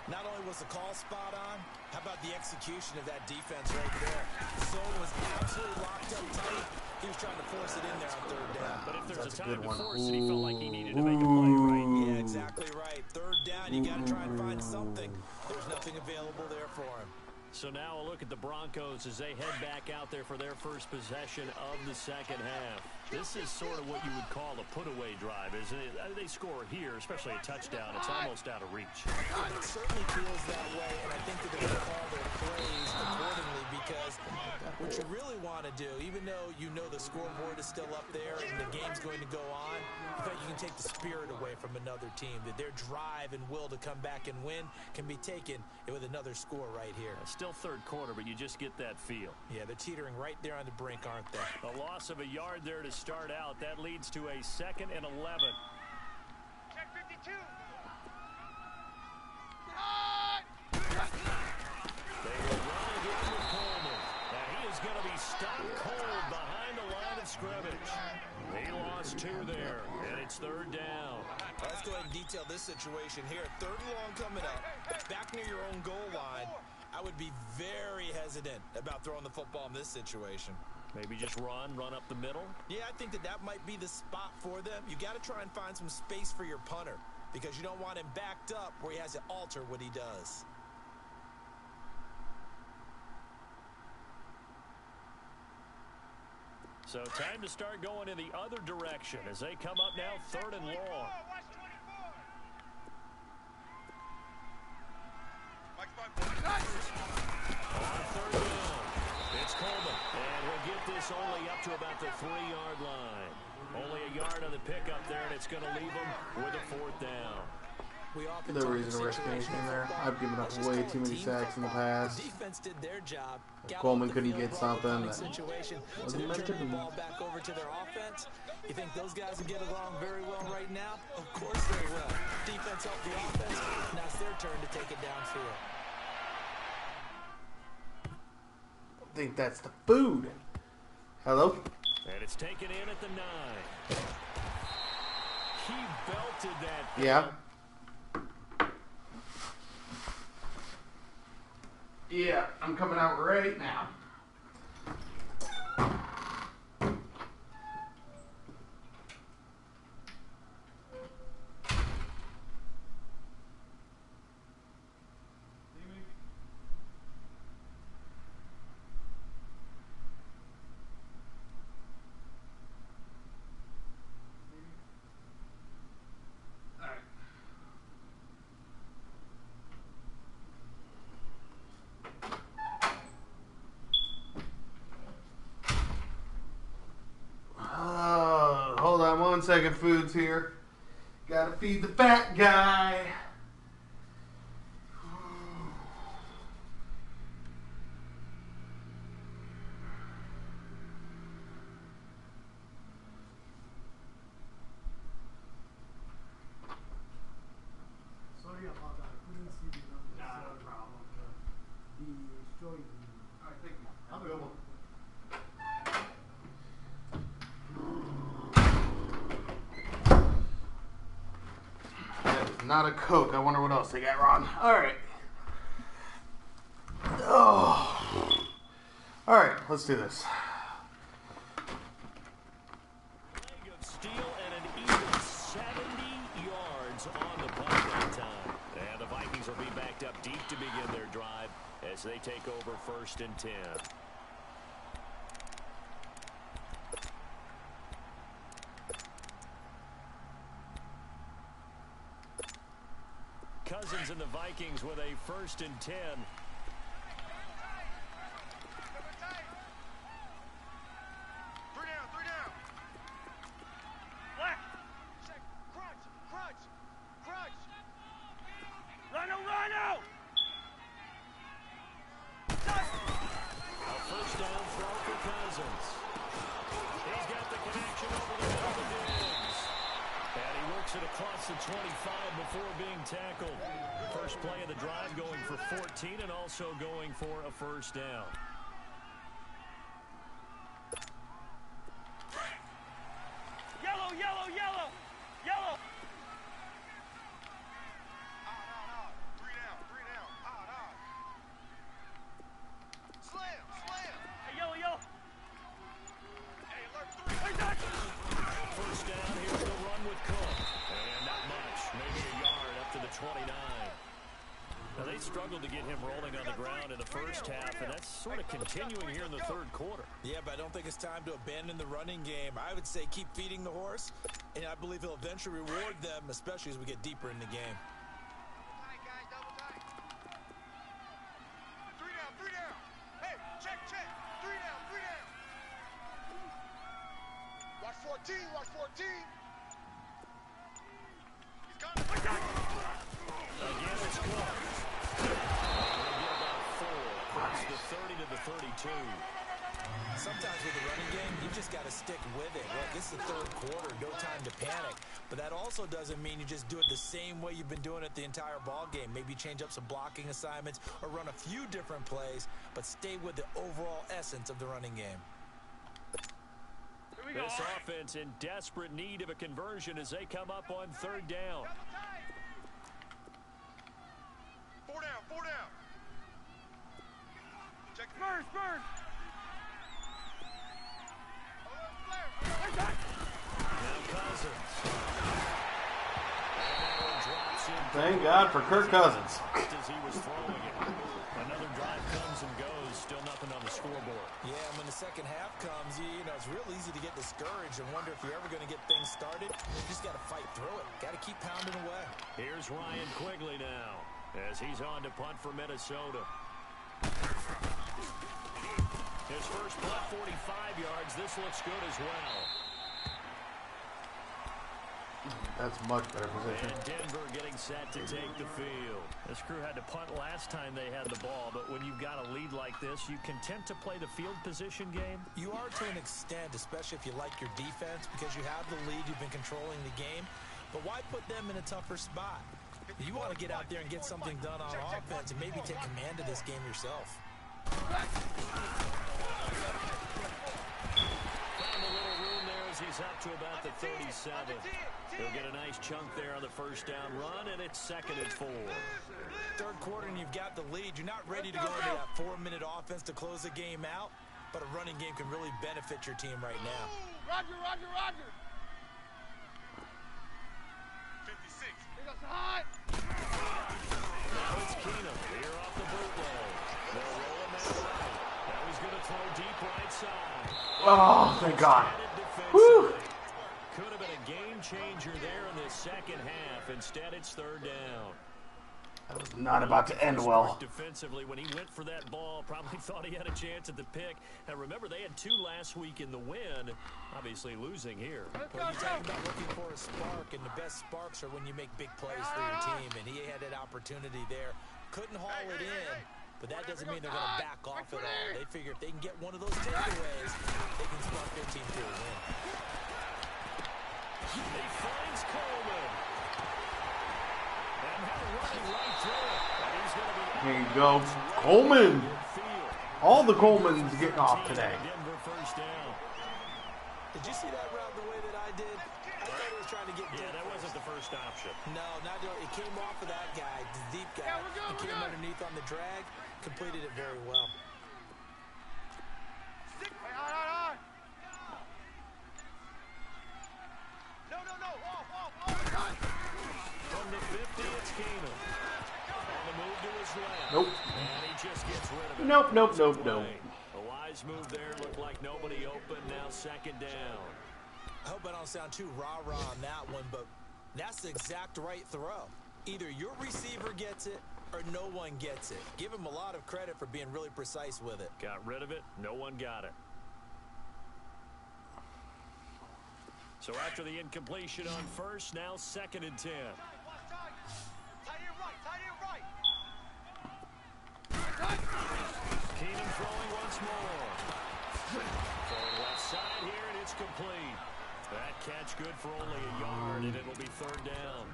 S3: Not only was the call spot on, how about the execution of that defense right there? The zone was absolutely locked up tight. He was trying to force it in there on 3rd down.
S2: But if there's
S1: That's
S2: a
S1: a
S2: time
S1: good
S2: to
S1: one.
S2: force it, he felt like he needed to make a play, right?
S3: Yeah, exactly right. 3rd down, you got to try and find something. There's nothing available there for him.
S2: So now a look at the Broncos as they head back out there for their first possession of the 2nd half. This is sort of what you would call a put-away drive, isn't it? They score here, especially a touchdown. It's almost out of reach.
S3: It certainly feels that way, and I think that they're going to call their plays accordingly because what you really want to do, even though you know the scoreboard is still up there and the game's going to go on, in fact, you can take the spirit away from another team, that their drive and will to come back and win can be taken with another score right here.
S2: Still 3rd quarter, but you just get that feel.
S3: Yeah, they're teetering right there on the brink, aren't they?
S2: A loss of a yard there to start out. That leads to a 2nd and 11.
S7: Check 52.
S2: They will run again with Coleman. Now he is going to be stopped cold behind the line of scrimmage. He lost 2 there, and it's 3rd down.
S3: Let's go ahead and detail this situation here. 3rd and long coming up. Back near your own goal line. I would be very hesitant about throwing the football in this situation.
S2: Maybe just run up the middle.
S3: Yeah, I think that might be the spot for them. You got to try and find some space for your punter because you don't want him backed up where he has to alter what he does.
S2: So time to start going in the other direction as they come up now 3rd and long.
S7: Watch 24.
S6: Mike's by
S2: On 3rd down, it's Coleman. And we'll get this only up to about the 3-yard line. Only a yard on the pickup there, and it's going to leave them with a 4th down.
S3: We often
S1: No
S3: talk
S1: reason to risk anything there. I've given up way too many sacks in the past.
S3: The defense did their job.
S1: If Coleman couldn't get something, that
S3: Situation. So
S1: wasn't
S3: they're
S1: meant to
S3: turning the
S1: be.
S3: ball back over to their offense. You think those guys will get along very well right now? Of course they will. Defense helped the offense. Now it's their turn to take it downfield.
S1: I think that's the food. Hello?
S2: And it's taken in at the 9. He belted that thing.
S1: Yeah. Yeah, I'm coming out right now. 1 second foods here. Gotta feed the fat guy.
S8: Sorry about that. I couldn't see the number. Nah, no problem. The showing.
S1: Alright, thank you. Have a good one. Not a Coke. I wonder what else they got wrong. Alright. Oh. Alright, let's do this.
S2: Leg of steel and an even 70 yards on the punt that time. And the Vikings will be backed up deep to begin their drive as they take over 1st and 10. Cousins and the Vikings with a 1st and 10.
S6: Three down.
S5: Black.
S6: Check. Crunch.
S5: Rhino.
S2: A 1st down throw for Cousins. He's got the connection over the middle of Diggs. And he works it across the 25 before being tackled. First play of the drive going for 14 and also going for a 1st down.
S5: Yellow.
S6: Out. Three down. Out. Slam.
S5: Hey, yellow.
S6: Hey, alert 3.
S5: Hey, touch.
S2: 1st down, here's the run with Cook. And not much, maybe a yard up to the 29. Now they struggled to get him rolling on the ground in the 1st half, and that's sort of continuing here in the 3rd quarter.
S3: Yeah, but I don't think it's time to abandon the running game. I would say keep feeding the horse, and I believe he'll eventually reward them, especially as we get deeper in the game.
S6: Tight, guys. Double tight. Three down. Hey, check. 3 down. Watch 14. He's gone.
S2: Again, it's Cook. They'll get about 4 across the 30 to the 32.
S3: Sometimes with the running game, you just got to stick with it. Look, this is the 3rd quarter, no time to panic. But that also doesn't mean you just do it the same way you've been doing it the entire ball game. Maybe change up some blocking assignments or run a few different plays, but stay with the overall essence of the running game.
S5: Here we go.
S2: This offense in desperate need of a conversion as they come up on 3rd down.
S6: Double tight. 4 down. Check.
S5: Spurs.
S6: Alert flare.
S5: Hey, touch.
S2: Now Cousins. And that one drops in.
S1: Thank God for Kirk Cousins.
S2: Just as he was throwing it. Another drive comes and goes. Still nothing on the scoreboard.
S3: Yeah, and when the 2nd half comes, you know, it's real easy to get discouraged and wonder if you're ever going to get things started. You just got to fight through it. Got to keep pounding away.
S2: Here's Ryan Quigley now as he's on to punt for Minnesota. His first punt, 45 yards. This looks good as well.
S1: That's much better position.
S2: And Denver getting set to take the field.
S5: This crew had to punt last time they had the ball, but when you've got a lead like this, you content to play the field position game?
S3: You are to an extent, especially if you like your defense, because you have the lead, you've been controlling the game. But why put them in a tougher spot? You want to get out there and get something done on offense and maybe take command of this game yourself.
S2: Found a little room there as he's up to about the 37. He'll get a nice chunk there on the 1st down run, and it's 2nd and 4.
S3: 3rd quarter and you've got the lead. You're not ready to go into that 4-minute offense to close the game out, but a running game can really benefit your team right now.
S6: Roger. 56.
S4: He goes high.
S2: Now it's Keenum here off the bootleg. They'll roll him out right. Now he's going to throw deep right side.
S1: Oh, thank God.
S2: Whew. Could have been a game changer there in the 2nd half. Instead, it's 3rd down.
S1: That was not about to end well.
S5: Defensively, when he went for that ball, probably thought he had a chance at the pick. And remember, they had 2 last week in the win. Obviously losing here.
S3: Well, you talk about looking for a spark, and the best sparks are when you make big plays for your team. And he had that opportunity there. Couldn't haul it in, but that doesn't mean they're going to back off at all. They figure if they can get one of those takeaways, they can spark their team to a win.
S5: He finds Coleman. And now running right through it. And he's going to be
S1: Here you go. Coleman. All the Colemans getting off today.
S5: Denver first down.
S3: Did you see that route the way that I did? I thought he was trying to get deep.
S5: Yeah, that wasn't the first option.
S3: No, not doing it. It came off of that guy, the deep guy. He came underneath on the drag, completed it very well.
S4: Stick. No. Off.
S5: From the 50, it's Keenum. On the move to his left.
S1: Nope.
S5: And he just gets rid of it.
S1: Nope.
S5: A wise move there. Looked like nobody open. Now second down.
S3: I hope I don't sound too rah-rah on that one, but that's the exact right throw. Either your receiver gets it or no one gets it. Give him a lot of credit for being really precise with it.
S5: Got rid of it. No one got it. So after the incompletion on first, now second and 10. Keenum throwing once more. Throwing left side here, and it's complete. That catch good for only a yard, and it'll be third down.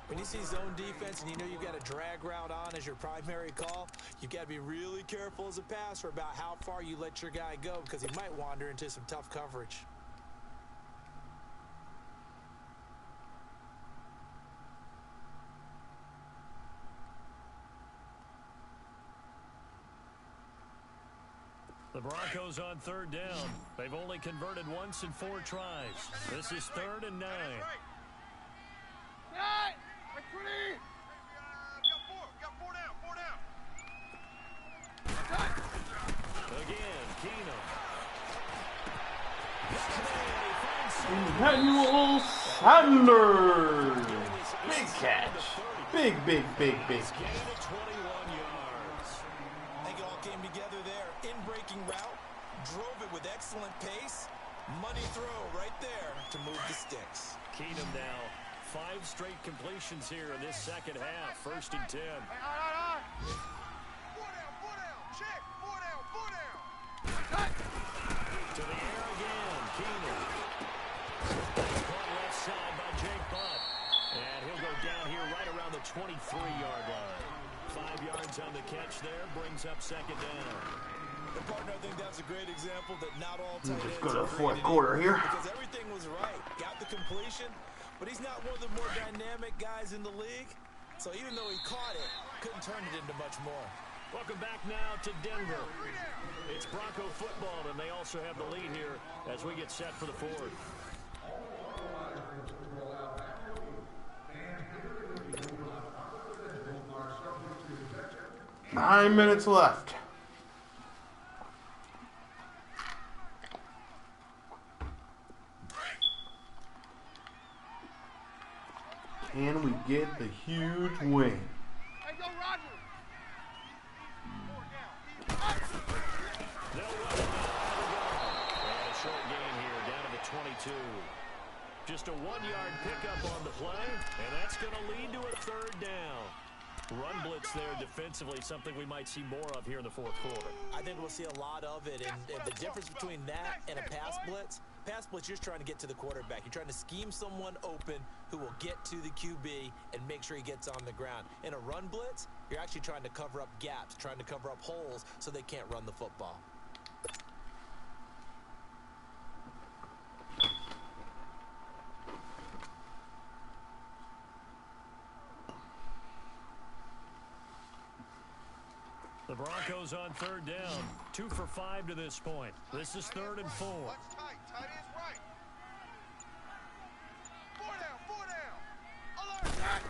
S3: When you see zone defense and you know you've got a drag route on as your primary call, you've got to be really careful as a passer about how far you let your guy go because he might wander into some tough coverage.
S5: The Broncos on third down. They've only converted once in 4 tries. This is 3rd and 9.
S4: Right, 20. Got four down.
S5: Again, Keenum.
S1: Emmanuel Sanders. Big catch. Big catch.
S5: Gain of 21 yards.
S3: I think it all came together there. In-breaking route, drove it with excellent pace. Money throw right there to move the sticks.
S5: Keenum now 5 straight completions here in this second half. 1st and 10.
S4: Four down. Check. Four down.
S5: To the air again. Keenum. Caught left side by Jake Butt. And he'll go down here right around the 23-yard line. 5 yards on the catch there. Brings up second down.
S3: The partner, I think that's a great example that not all tight ends
S1: Let's go to the
S3: are
S1: 4th
S3: created
S1: quarter
S3: equal,
S1: here.
S3: because everything was right. Got the completion, but he's not one of the more dynamic guys in the league. So even though he caught it, couldn't turn it into much more.
S5: Welcome back now to Denver. It's Bronco football, and they also have the lead here as we get set for the 4th.
S1: Nine minutes left. Can we get the huge win?
S4: Hey, go Roger.
S5: And a short gain here down to the 22. Just a 1-yard pickup on the play, and that's going to lead to a 3rd down. Run blitz there defensively, something we might see more of here in the 4th quarter.
S3: I think we'll see a lot of it, and the difference between that and a pass blitz, you're just trying to get to the quarterback. You're trying to scheme someone open who will get to the QB and make sure he gets on the ground. In a run blitz, you're actually trying to cover up gaps, trying to cover up holes so they can't run the football.
S5: The Broncos on 3rd down. 2 for 5 to this point. This is 3rd and 4.
S4: Watch tight. Tight is right. Four down. Alert.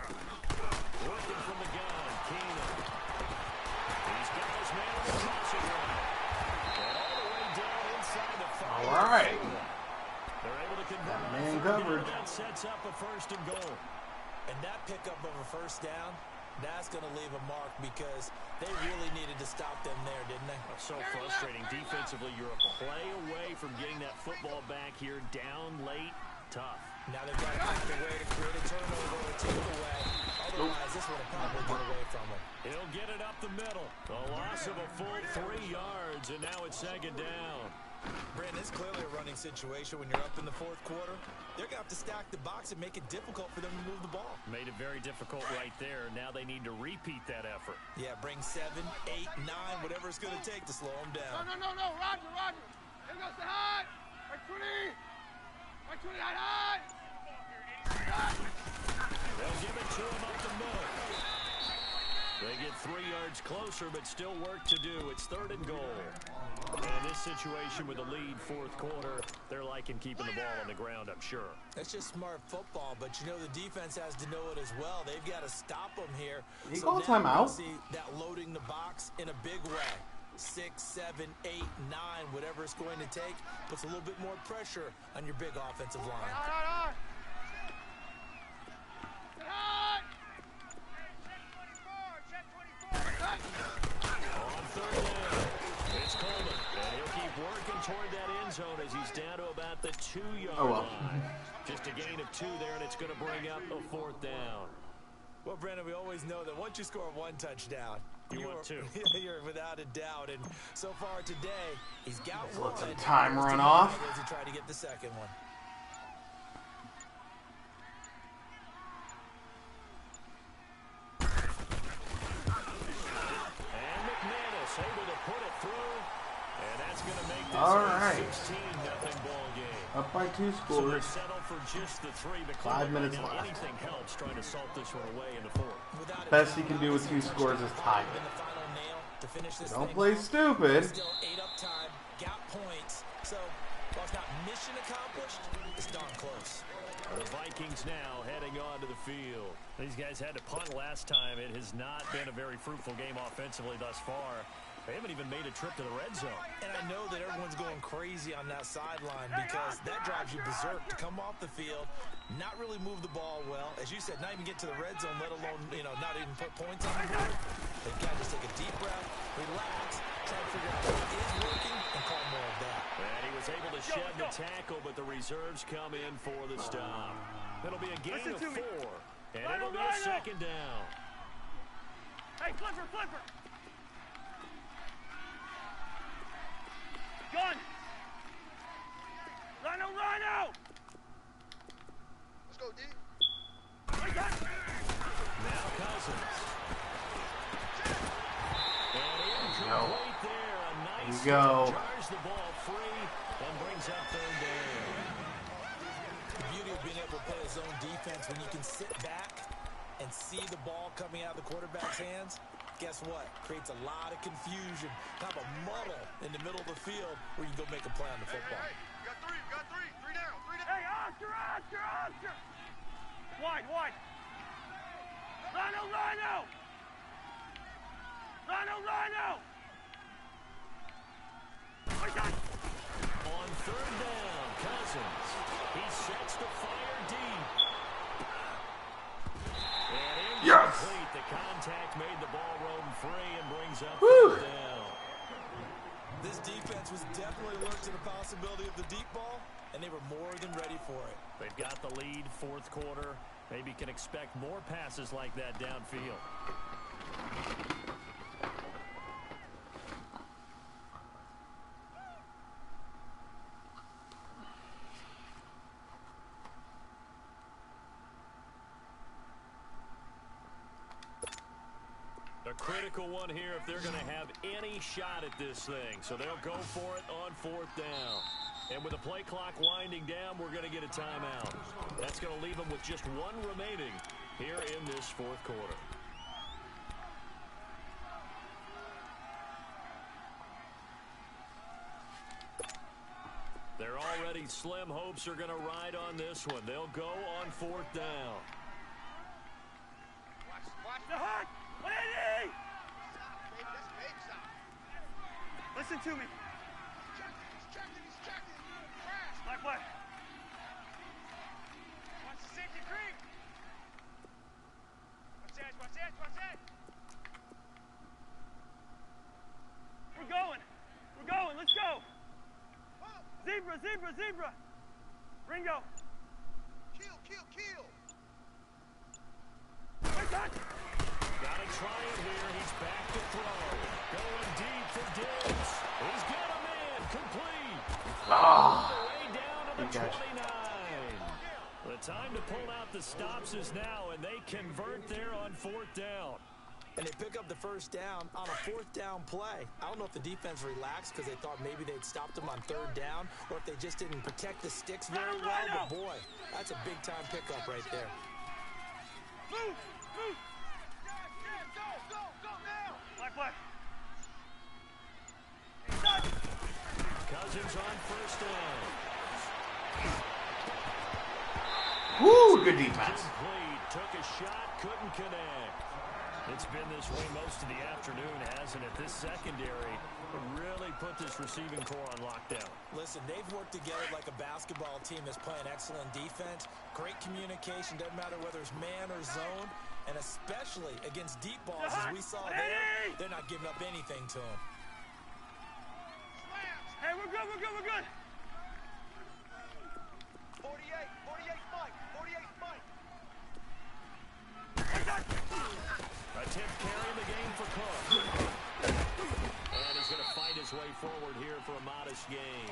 S5: Working from the gun, Keenum. He's got his man on the crossing route. And all the way down inside the 5.
S1: All right.
S5: They're able to convert.
S1: Man covered.
S5: That sets up a 1st and goal.
S3: And that pickup of a 1st down, That's going to leave a mark because they really needed to stop them there, didn't they?
S2: So frustrating. Defensively, you're a play away from getting that football back here. Down late, tough.
S3: Now they've got to find a way to create a turnover or take it away. Otherwise, this would have probably get away from him.
S2: He'll get it up the middle. A loss of a full 3 yards, and now it's second down.
S3: Brandon, it's clearly a running situation when you're up in the fourth quarter. They're going to have to stack the box and make it difficult for them to move the ball.
S2: Made it very difficult right there. Now they need to repeat that effort.
S3: Yeah, bring 7, 8, 9, whatever it's going to take to slow them down.
S4: No, Roger. Here goes the high. Right 20. Right 20, high.
S2: They'll give it to him up the middle. They get 3 yards closer, but still work to do. It's 3rd and goal. And in this situation with a lead, fourth quarter, they're liking keeping the ball on the ground, I'm sure.
S3: That's just smart football, but you know the defense has to know it as well. They've got to stop them here.
S1: He called timeout.
S3: See that loading the box in a big way. 6, 7, 8, 9, whatever it's going to take, puts a little bit more pressure on your big offensive line.
S4: High.
S2: On 3rd down, it's Coleman, and he'll keep working toward that end zone as he's down to about the 2-yard line. Just a gain of 2 there, and it's going to bring up a 4th down.
S3: Well, Brandon, we always know that once you score 1 touchdown,
S2: you want 2.
S3: You're without a doubt, and so far today, he's got
S1: Let's
S3: one.
S1: let some time run off.
S3: As he tried to get the second one.
S2: Able to put it through, and that's going to make this a 16-0 ball game.
S1: Up by 2
S2: So they
S1: scores.
S2: settle for just the 3, but
S1: 5 minutes
S2: now
S1: left.
S2: anything helps trying to salt this one away in the 4th.
S1: Best he can do with 2 scores is tie it. Don't play stupid.
S3: Still 8 up time, got points. So, while it's not mission accomplished, it's darn close.
S2: The Vikings now heading onto the field. These guys had to punt last time. It has not been a very fruitful game offensively thus far. They haven't even made a trip to the red zone.
S3: And I know that everyone's going crazy on that sideline because that drives you berserk to come off the field, not really move the ball well. As you said, not even get to the red zone, let alone, not even put points on the board. They've got to just take a deep breath, relax, try to figure out what is working, and call more of that.
S2: And he was able to shed the tackle, but the reserves come in for the stop. It'll be a gain of 4, and it'll be a second down.
S4: Hey, flipper. Gun! Rhino! Let's go, D.
S2: Now Cousins. And incomplete there. A nice jars the ball free and brings up 3rd down.
S3: The beauty of being able to play a zone defense when you can sit back and see the ball coming out of the quarterback's hands. Guess what? Creates a lot of confusion, kind of a muddle in the middle of the field where you can go make a play on the football.
S4: Hey, you got 3. Three down. Hey, Oscar! Wide. Rhino!
S2: On 3rd down, Cousins. He sets the fire deep. And incomplete. The contact made the ball roam free and brings up 3rd down.
S3: This defense was definitely alert to the possibility of the deep ball, and they were more than ready for it.
S2: They've got the lead, 4th quarter. Maybe can expect more passes like that downfield. A critical one here if they're going to have any shot at this thing. So they'll go for it on 4th down. And with the play clock winding down, we're going to get a timeout. That's going to leave them with just 1 remaining here in this 4th quarter. They're already slim hopes are going to ride on this one. They'll go on 4th down.
S4: Watch the hook! Lady! Listen to me. He's checking. Crash. Like what? Watch the safety creep. Watch that. Zebra, zebra, zebra. Ringo. Kill, kill, kill.
S2: Got to try it here. He's back to throw. Going deep for Diggs. He's got a man. Complete. Way down to the 29. The time to pull out the stops is now, and they convert there on 4th down.
S3: And they pick up the first down on a 4th down play. I don't know if the defense relaxed because they thought maybe they'd stopped them on 3rd down, or if they just didn't protect the sticks very well. But boy, that's a big-time pickup right there.
S4: Move, move. Yes, go now. Black.
S2: Cousins on 1st down.
S1: Woo, good defense.
S2: Complete. Took a shot, couldn't connect. It's been this way most of the afternoon, hasn't it? This secondary really put this receiving core on lockdown.
S3: Listen, they've worked together like a basketball team that's playing excellent defense. Great communication, doesn't matter whether it's man or zone. And especially against deep balls, as we saw there, they're not giving up anything to them.
S4: Hey, we're good.
S6: 48 Mike. 48 Mike.
S2: Attempt carrying the game for Cook. And he's going to fight his way forward here for a modest gain.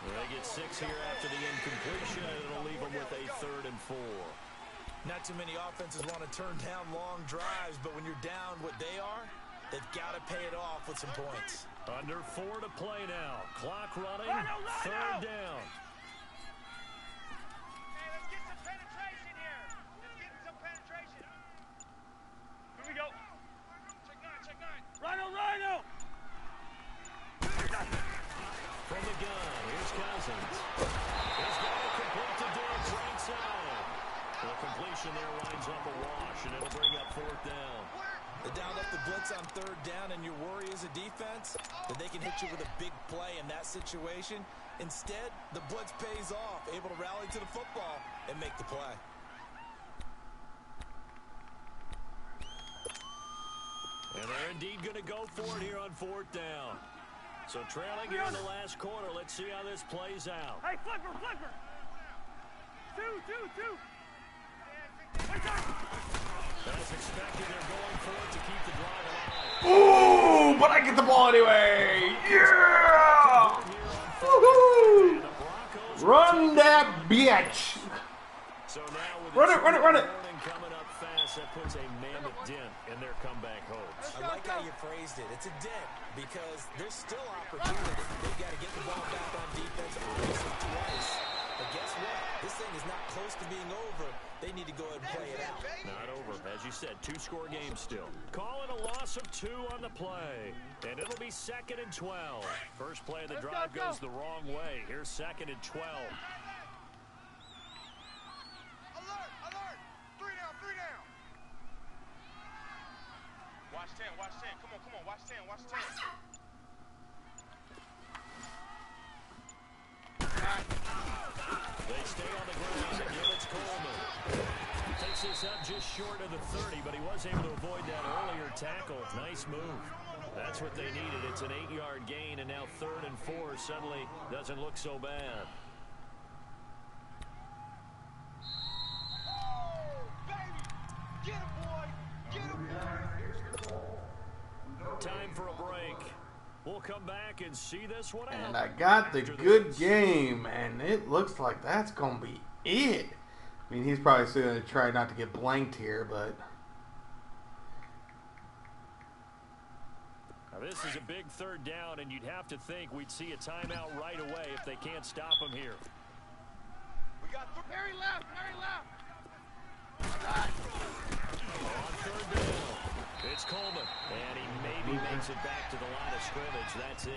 S2: They get 6 here after the incompletion, and it'll leave them with a 3rd and 4.
S3: Not too many offenses want to turn down long drives, but when you're down what they are, they've got to pay it off with some points.
S2: Under 4 to play now. Clock running. 3rd down.
S7: Hey, let's get some penetration here. Let's get some penetration.
S4: Here we go.
S7: Check 9.
S4: Rhino.
S2: From the gun, here's Cousins. He's got it complete to Diggs right side. The completion there winds up a wash, and it'll bring up 4th down.
S3: They dialed up the blitz on 3rd down, and your worry as a defense that they can hit you with a big play in that situation. Instead, the blitz pays off, able to rally to the football and make the play.
S2: And they're indeed going to go for it here on 4th down. So trailing here in the last quarter. Let's see how this plays out.
S4: Hey, flipper. 2.
S2: As expected, they're going for it to keep the drive alive.
S1: Ooh, but I get the ball anyway. Yeah! Woohoo! Run that bitch.
S2: So now with
S1: Run it.
S2: Coming up fast, that puts a mammoth dent in their comeback hopes.
S3: I like how you phrased it. It's a dent because there's still opportunity. They've got to get the ball back on defense twice. But guess what? This thing is not close to being over. They need to go ahead and play it out.
S2: Not over. As you said, 2-score game still. Call it a loss of 2 on the play. And it'll be 2nd and 12. First play of the drive goes the wrong way. Here's 2nd and 12.
S6: Alert. 3 down. Watch 10. Come on. Watch 10.
S2: They stay on the ground, and here it's Coleman. Takes this up just short of the 30, but he was able to avoid that earlier tackle. Nice move. That's what they needed. It's an 8-yard gain, and now 3rd and 4 suddenly doesn't look so bad.
S6: Baby! Get him, boy!
S2: Time for a break. We'll come back and see this one out.
S1: And I got the good game, and it looks like that's going to be it. I mean, he's probably still going to try not to get blanked here, but...
S2: Now this is a big 3rd down, and you'd have to think we'd see a timeout right away if they can't stop him here.
S6: We got Harry left.
S2: On 3rd down, it's Coleman, and he maybe makes it back to the line of scrimmage. That's it.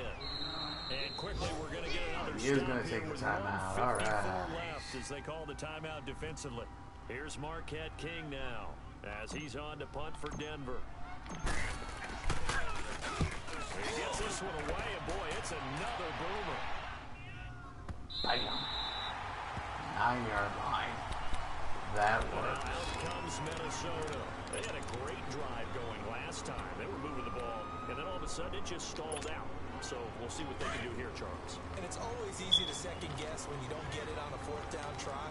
S2: And quickly, we're going to get another
S1: He was
S2: stop
S1: going to
S2: here
S1: take the
S2: with
S1: timeout.
S2: 1:54
S1: All right.
S2: left as they call the timeout defensively. Here's Marquette King now as he's on to punt for Denver. He gets this one away, and boy, it's another boomer.
S1: Bam. 9-yard line. That works.
S2: Out comes Minnesota. They had a great drive going last time. They were moving the ball, and then all of a sudden it just stalled out. So we'll see what they can do here, Charles.
S3: And it's always easy to second sucks when you don't get it on a 4th down try.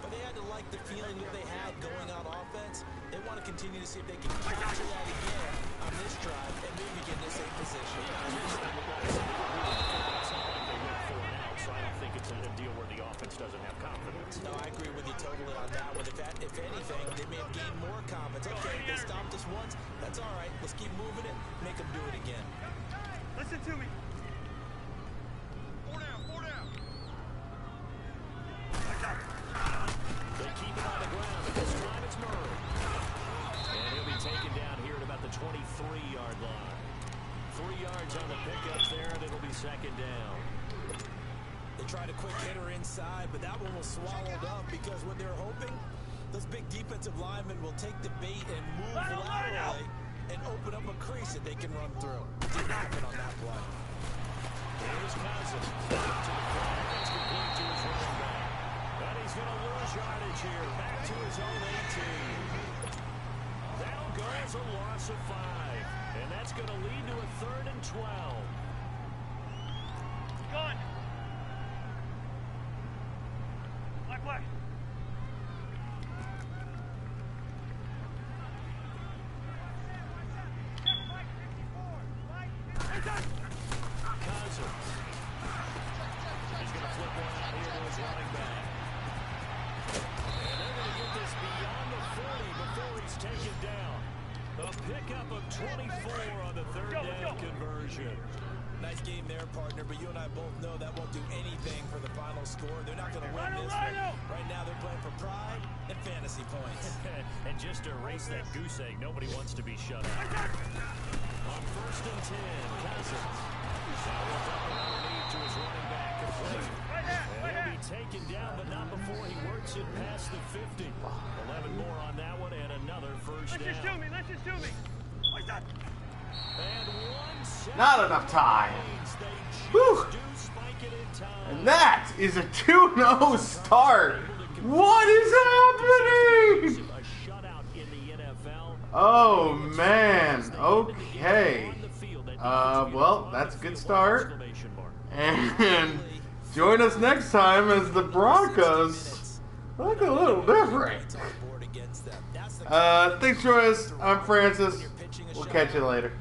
S3: But they had to like the feeling that they had going on offense. They want to continue to see if they can capture that again on this drive and maybe get in the same position.
S2: So I don't think it's a deal where the offense doesn't have confidence.
S3: No, I agree with you totally on that one. If anything, they may have gained more confidence. Okay, they stopped us once. That's all right. Let's keep moving it. Make them do it again.
S7: Listen to me.
S6: 4 down, 4 down.
S2: They keep it on the ground, but this time it's Murray. And he'll be taken down here at about the 23-yard line. 3 yards on the pickup there, and it'll be 2nd down.
S3: They tried a quick hitter inside, but that one was swallowed up because what they're hoping, those big defensive linemen will take the bait and move laterally and open up a crease that they can run through. Didn't happen on that play.
S2: Here's Cousins. To the front. That's complete to his running back. And he's going to lose yardage here. Back to his own 18. That'll go as a loss of 5. And that's going to lead to a 3rd and 12.
S7: Gun. Black.
S2: Cousins. He's going to flip one out here to his running back. And they're going to get this beyond the 40 before he's taken down. A pickup of 24 on the 3rd down conversion.
S3: Nice game there, partner, but you and I both know that won't do anything for the final score. They're not going to win this one. Right now they're playing for pride and fantasy points.
S2: And just to erase that goose egg, nobody wants to be shut out. On 1st and 10, Cousins. Follows up underneath to his running back, complete. And he'll be taken down, but not before he works it past the 50. 11 more on that one, and another 1st down.
S7: Let's just do me. What's that?
S2: And 1 second.
S1: Not enough time.
S2: They
S1: Whew.
S2: just do spike it in time.
S1: And that is a 2-0 start. What is happening?
S2: A shutout in the NFL.
S1: Oh, man. Okay. Well, that's a good start. And join us next time as the Broncos look a little different. Thanks for joining us. I'm Francis. We'll catch you later.